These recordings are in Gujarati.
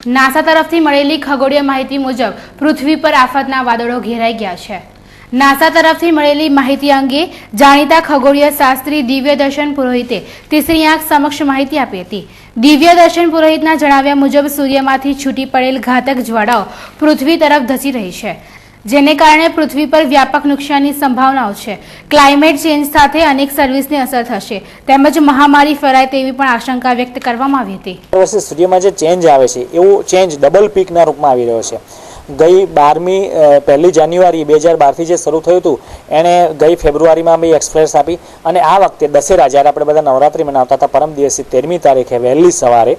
નાસા તરફથી મળેલી ખગોળીય માહિતી મુજબ પૃથ્વી પર આફતના વાદળો ઘેરાઈ ગયા છે। નાસા તરફથી મળેલી માહિતી અંગે જાણીતા ખગોળીય શાસ્ત્રી દિવ્યદર્શન પુરોહિતે તીસરી આંખ સમક્ષ માહિતી આપી હતી। દિવ્યદર્શન પુરોહિતના જણાવ્યા મુજબ સૂર્યમાંથી છૂટી પડેલ ઘાતક જ્વાળાઓ પૃથ્વી તરફ ધસી રહી છે, જેને કારણે પૃથ્વી પર વ્યાપક નુકસાનની સંભાવનાઓ છે। ક્લાઇમેટ ચેન્જ સાથે અનેક સર્વિસને અસર થશે તેમજ મહામારી ફેલાય તેવી પણ આશંકા વ્યક્ત કરવામાં આવી હતી। વર્ષે સૂર્યમાં જે ચેન્જ આવે છે એવું ચેન્જ ડબલ પીકના રૂપમાં આવી રહ્યો છે। ગઈ 1 જાન્યુઆરી 2012થી જે શરૂ થયું હતું એણે ગઈ ફેબ્રુઆરીમાં બી એક્સપ્રેસ આપી અને આ વખતે દશેરા જ્યારે આપણે બધા નવરાત્રિ મનાવતા હતા પરમ દિવસે 13મી તારીખે વહેલી સવારે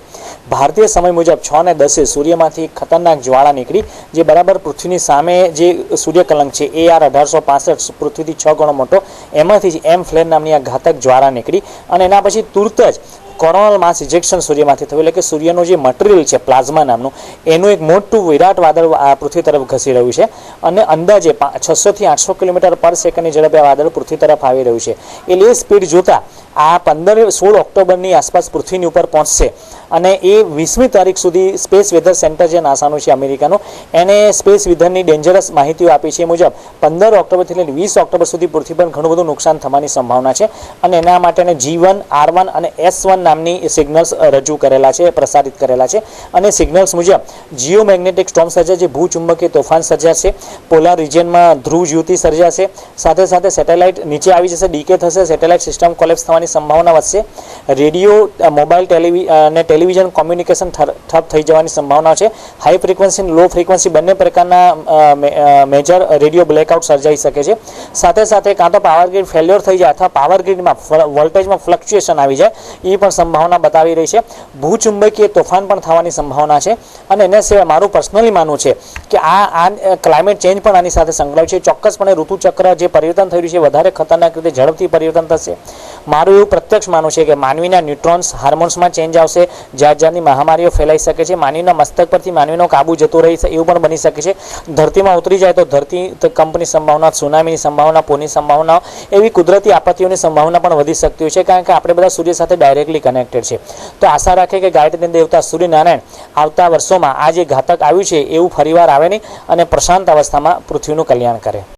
ભારતીય સમય મુજબ 6:10 સૂર્યમાંથી ખતરનાક જ્વાળા નીકળી જે બરાબર પૃથ્વીની સામે જે સૂર્યકલંક છે AR 1865 પૃથ્વીથી 6 ગણો મોટો એમાંથી જ એમ ફ્લેર નામની આ ઘાતક જ્વાળા નીકળી અને એના પછી તુરત જ કોરોનલ માસ ઇજેક્શન સૂર્યમાંથી થયું, એટલે કે સૂર્યનું જે મટીરિયલ છે પ્લાઝમા નામનું એનું એક મોટું વિરાટ વાદળ પૃથ્વી તરફ ઘસી રહ્યું છે અને અંદાજે 600 થી 800 કિલોમીટર પર સેકન્ડની ઝડપે આ વાદળ પૃથ્વી તરફ આવી રહ્યું છે। એટલે એ સ્પીડ જોતા આ 16 ઓક્ટોબરની આસપાસ પૃથ્વીની ઉપર પહોંચશે અને એ 20મી તારીખ સુધી સ્પેસ વેધર સેન્ટર જે નાસાનું છે અમેરિકાનું એને સ્પેસ વેધરની ડેન્જરસ માહિતીઓ આપી છે મુજબ 15 ઓક્ટોબરથી લઈને 20 ઓક્ટોબર સુધી પૃથ્વી પર ઘણું બધું નુકસાન થવાની સંભાવના છે અને એના માટેને G1, R1 અને S1 નામની સિગ્નલ્સ રજૂ કરેલા છે, પ્રસારિત કરેલા છે અને સિગ્નલ્સ મુજબ જીઓમેગ્નેટિક સ્ટોર્મ સર્જાશે, ભૂચુંબકીય તોફાન સર્જાશે, પોલાર રિજિયનમાં ધ્રુવ જ્યોતિ સર્જાશે, સાથે સાથે સેટેલાઇટ નીચે આવી જશે, ડીકે થશે, સેટેલાઇટ સિસ્ટમ કોલેપ્સ થવાની સંભાવના વધશે, રેડિયો, મોબાઈલ, ટેલિવિઝન કોમ્યુનિકેશન ઠપ થઈ જવાની સંભાવના છે, હાઈ ફ્રીક્વન્સી લો ફ્રીક્વન્સી બંને પ્રકારના મેજર રેડિયો બ્લેકઆઉટ સર્જાઈ શકે છે। સાથે સાથે કાં તો પાવર ગ્રીડ ફેલ્યોર થઈ જાય અથવા પાવર ગ્રીડમાં વોલ્ટેજમાં ફ્લક્ચ્યુએશન આવી જાય એ પણ સંભાવના બતાવી રહી છે। ભૂચુંબકીય તોફાન પણ થવાની સંભાવના છે અને એના સિવાય મારું પર્સનલી માનવું છે કે આ ક્લાઇમેટ ચેન્જ પણ આની સાથે સંકળાયેલું છે। ચોક્કસપણે ઋતુચક્ર જે પરિવર્તન થઈ રહ્યું છે વધારે ખતરનાક રીતે ઝડપથી પરિવર્તન થશે। મારું એવું પ્રત્યક્ષ માનવું છે કે માનવીના ન્યુટ્રોન્સ હાર્મોન્સમાં ચેન્જ આવશે, જાતની મહામારીઓ ફેલાઈ શકે છે, માનવીના મસ્તક પરથી માનવીનો કાબુ જતો રહી છે એવું પણ બની શકે છે। ધરતીમાં ઉતરી જાય તો ધરતી કંપની સંભાવના, સુનામીની સંભાવના, પૂરની સંભાવના, એવી કુદરતી આપત્તિઓની સંભાવના પણ વધી શકતી હોય છે કારણ કે આપણે બધા સૂર્ય સાથે ડાયરેક્ટલી કનેક્ટેડ છે। તો આશા રાખે કે ગાયત્રી દેવતા સૂર્યનારાયણ આવતા વર્ષોમાં આ જે ઘાતક આવ્યું છે એવું ફરીવાર આવે નહીં અને પ્રશાંત અવસ્થામાં પૃથ્વીનું કલ્યાણ કરે।